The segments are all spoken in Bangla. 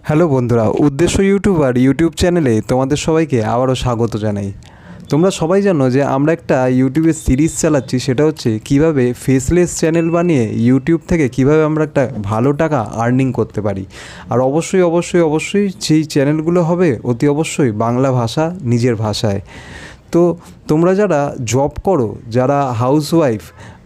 হ্যালো বন্ধুরা, উদ্দেশ্য ইউটিউব চ্যানেলে তোমাদের সবাইকে আবারও স্বাগত জানাই। তোমরা সবাই জানো যে আমরা একটা ইউটিউবের সিরিজ চালাচ্ছি, সেটা হচ্ছে কিভাবে ফেসলেস চ্যানেল বানিয়ে ইউটিউব থেকে কিভাবে আমরা একটা ভালো টাকা আর্নিং করতে পারি। আর অবশ্যই সেই চ্যানেলগুলো হবে অতি অবশ্যই বাংলা ভাষা, নিজের ভাষায়। তো তোমরা যারা জব করো, যারা হাউসওয়াইফ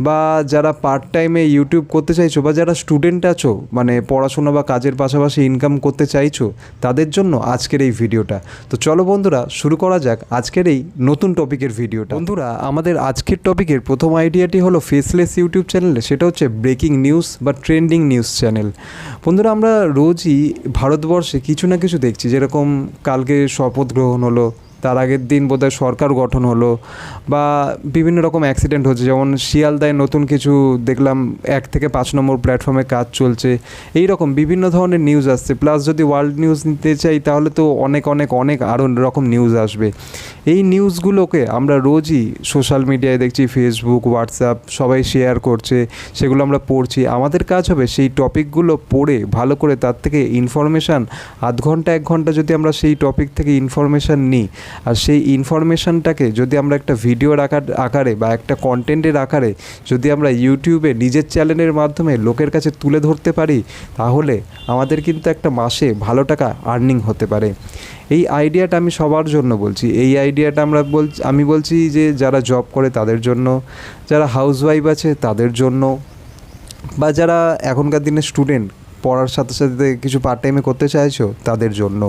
বা যারা পার্ট টাইমে ইউটিউব করতে চাইছো, বা যারা স্টুডেন্ট আছো, মানে পড়াশোনা বা কাজের পাশাপাশি ইনকাম করতে চাইছো, তাদের জন্য আজকের এই ভিডিওটা। তো চলো বন্ধুরা, শুরু করা যাক আজকের এই নতুন টপিকের ভিডিওটা। বন্ধুরা, আমাদের আজকের টপিকের প্রথম আইডিয়াটি হলো ফেসলেস ইউটিউব চ্যানেলে, সেটা হচ্ছে ব্রেকিং নিউজ বা ট্রেন্ডিং নিউজ চ্যানেল। বন্ধুরা, আমরা রোজই ভারতবর্ষে কিছু না কিছু দেখছি, যেরকম কালকে শপথ গ্রহণ হলো, তার আগের দিন বোধহয় সরকার গঠন হলো, বা বিভিন্ন রকম অ্যাক্সিডেন্ট হচ্ছে, যেমন শিয়ালদায় নতুন কিছু দেখলাম 1 থেকে 5 নম্বর প্ল্যাটফর্মে কাজ চলছে। এই রকম বিভিন্ন ধরনের নিউজ আসছে। প্লাস যদি ওয়ার্ল্ড নিউজ নিতে চাই তাহলে তো অনেক আরও রকম নিউজ আসবে। এই নিউজগুলোকে আমরা রোজই সোশ্যাল মিডিয়ায় দেখছি, ফেসবুক, হোয়াটসঅ্যাপ সবাই শেয়ার করছে, সেগুলো আমরা পড়ছি। আমাদের কাজ হবে সেই টপিকগুলো পড়ে ভালো করে তার থেকে ইনফরমেশান, আধ ঘন্টা 1 ঘন্টা যদি আমরা সেই টপিক থেকে ইনফরমেশান নিই, আর সেই ইনফরমেশানটাকে যদি আমরা একটা ভিডিওর আকারে বা একটা কন্টেন্টের আকারে যদি আমরা ইউটিউবে নিজের চ্যানেলের মাধ্যমে লোকের কাছে তুলে ধরতে পারি, তাহলে আমাদের কিন্তু একটা মাসে ভালো টাকা আর্নিং হতে পারে। এই আইডিয়াটা আমি সবার জন্য বলছি। এই আইডিয়াটা আমি বলছি যে যারা জব করে তাদের জন্য, যারা হাউসওয়াইফ আছে তাদের জন্য, বা যারা এখনকার দিনে স্টুডেন্ট, পড়ার সাথে সাথে কিছু পার্ট টাইমে করতে চাইছো, তাদের জন্য।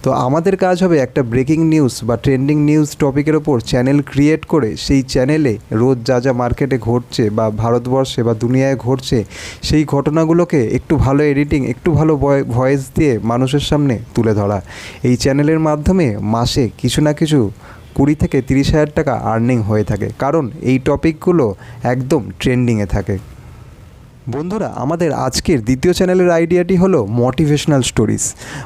তো আমাদের কাজ হবে একটা ব্রেকিং নিউজ বা ট্রেন্ডিং নিউজ টপিকের ওপর চ্যানেল ক্রিয়েট করে সেই চ্যানেলে রোজ যা মার্কেটে ঘটছে বা ভারতবর্ষে বা দুনিয়ায় ঘটছে, সেই ঘটনাগুলোকে একটু ভালো এডিটিং, একটু ভালো ভয়েস দিয়ে মানুষের সামনে তুলে ধরা। এই চ্যানেলের মাধ্যমে মাসে কিছু না কিছু 20 থেকে 30 হাজার টাকা আর্নিং হয়ে থাকে, কারণ এই টপিকগুলো একদম ট্রেন্ডিংয়ে থাকে। বন্ধুরা, আমাদের আজকের দ্বিতীয় চ্যানেলের আইডিয়াটি হলো মোটিভেশনাল স্টোরিজ।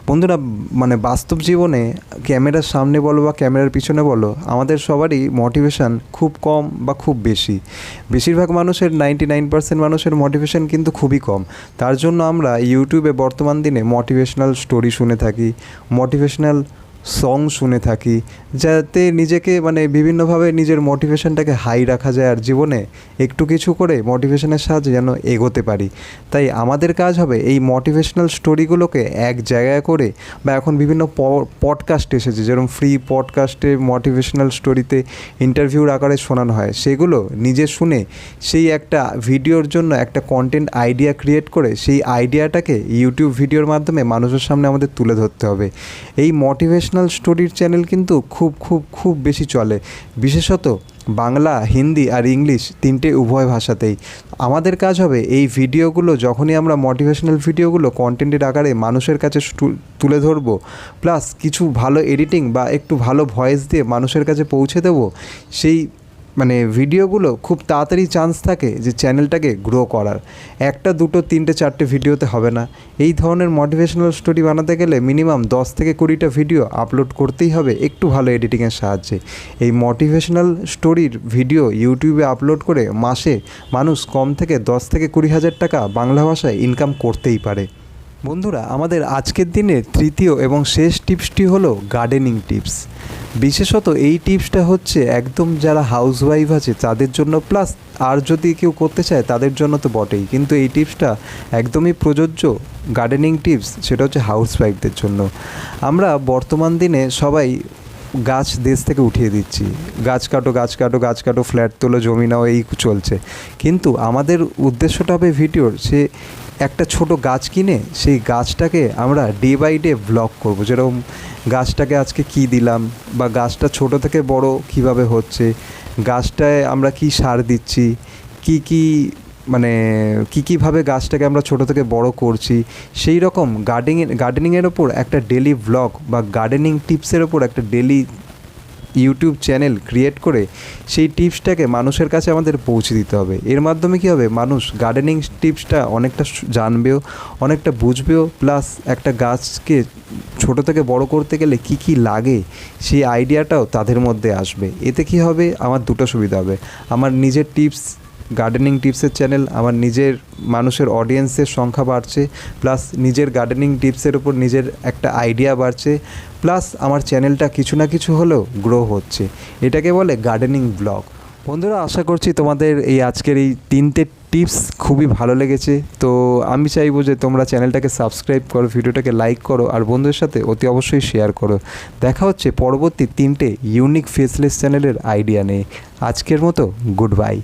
বন্ধুরা, মানে বাস্তব জীবনে ক্যামেরার সামনে বলো বা ক্যামেরার পিছনে বলো, আমাদের সবারই মোটিভেশান খুব কম বা খুব বেশি। বেশিরভাগ মানুষের 99% মানুষের মোটিভেশান কিন্তু খুবই কম। তার জন্য আমরা ইউটিউবে বর্তমান দিনে মোটিভেশনাল স্টোরি শুনে থাকি, মোটিভেশনাল সং শুনে থাকি, যাতে নিজেকে মানে বিভিন্নভাবে নিজের মোটিভেশনটাকে হাই রাখা যায়, আর জীবনে একটু কিছু করে মোটিভেশনের সাহায্যে যেন এগোতে পারি। তাই আমাদের কাজ হবে এই মোটিভেশনাল স্টোরিগুলোকে এক জায়গায় করে, বা এখন বিভিন্ন পডকাস্ট এসেছে, যেরকম ফ্রি পডকাস্টে মোটিভেশনাল স্টোরিতে ইন্টারভিউর আকারে শোনানো হয়, সেগুলো নিজে শুনে সেই একটা ভিডিওর জন্য একটা কন্টেন্ট আইডিয়া ক্রিয়েট করে সেই আইডিয়াটাকে ইউটিউব ভিডিওর মাধ্যমে মানুষের সামনে আমাদের তুলে ধরতে হবে। এই মোটিভেশনাল স্টোরির চ্যানেল কিন্তু খুব বেশি চলে, বিশেষত বাংলা, হিন্দি আর ইংলিশ তিনটে উভয় ভাষাতেই। আমাদের কাজ হবে এই ভিডিওগুলো, যখনই আমরা মোটিভেশনাল ভিডিওগুলো কন্টেন্টের আকারে মানুষের কাছে তুলে ধরবো, প্লাস কিছু ভালো এডিটিং বা একটু ভালো ভয়েস দিয়ে মানুষের কাছে পৌঁছে দেবো, সেই মানে ভিডিওগুলো খুব তাড়াতাড়ি চান্স থাকে যে চ্যানেলটাকে গ্রো করার। 1, 2, 3, 4 ভিডিওতে হবে না। এই ধরনের মোটিভেশনাল স্টোরি বানাতে গেলে মিনিমাম 10 থেকে 20টা ভিডিও আপলোড করতেই হবে একটু ভালো এডিটিংয়ের সাহায্যে। এই মোটিভেশনাল স্টোরির ভিডিও ইউটিউবে আপলোড করে মাসে মানুষ কম থেকে 10 থেকে 20 হাজার টাকা বাংলা ভাষায় ইনকাম করতেই পারে। বন্ধুরা, আমাদের আজকের দিনের তৃতীয় এবং শেষ টিপসটি হলো গার্ডেনিং টিপস। বিশেষত এই টিপসটা হচ্ছে একদম যারা হাউসওয়াইফ আছে তাদের জন্য, প্লাস আর যদি কেউ করতে চায় তাদের জন্য তো বটেই, কিন্তু এই টিপসটা একদমই প্রযোজ্য গার্ডেনিং টিপস, সেটা হচ্ছে হাউসওয়াইফদের জন্য। আমরা বর্তমান দিনে সবাই গাছ দেশ থেকে উঠিয়ে দিচ্ছি, গাছ কাটো, ফ্ল্যাট তোলো, জমি নাও, এই চলছে। কিন্তু আমাদের উদ্দেশ্যটা হবে ভিডিওর, সে একটা ছোট গাছ কিনে সেই গাছটাকে আমরা ডে বাই ডে ব্লগ করব, যেরকম গাছটাকে আজকে কী দিলাম, বা গাছটা ছোট থেকে বড় কিভাবে হচ্ছে, গাছটায় আমরা কি সার দিচ্ছি, কীভাবে গাছটাকে আমরা ছোট থেকে বড় করছি, সেই রকম গার্ডেনিংয়ের ওপর একটা ডেলি ব্লগ বা গার্ডেনিং টিপসের ওপর একটা ডেলি ইউটিউব চ্যানেল ক্রিয়েট করে সেই টিপসটাকে মানুষের কাছে আমাদের পৌঁছে দিতে হবে। এর মাধ্যমে কী হবে, মানুষ গার্ডেনিং টিপসটা অনেকটা জানবেও, অনেকটা বুঝবেও, প্লাস একটা গাছকে ছোট থেকে বড় করতে গেলে কি লাগে সেই আইডিয়াটাও তাদের মধ্যে আসবে। এতে কি হবে, আমার দুটো সুবিধা হবে। আমার নিজের টিপস গার্ডেনিং টিপসের চ্যানেল, আমার নিজের মানুষের অডিয়েন্সের সংখ্যা বাড়ছে, প্লাস নিজের গার্ডেনিং টিপসের উপর নিজের একটা আইডিয়া বাড়ছে, প্লাস আমার চ্যানেলটা কিছু না কিছু হলেও গ্রো হচ্ছে। এটাকে বলে গার্ডেনিং ব্লগ। বন্ধুরা, আশা করছি তোমাদের এই আজকের এই 3টে টিপস খুবই ভালো লেগেছে। তো আমি চাইবো যে তোমরা চ্যানেলটাকে সাবস্ক্রাইব করো, ভিডিওটাকে লাইক করো আর বন্ধুদের সাথে অতি অবশ্যই শেয়ার করো। দেখা হচ্ছে পরবর্তী 3টে ইউনিক ফেসলেস চ্যানেলের আইডিয়া নিয়ে। আজকের মতো গুড বাই।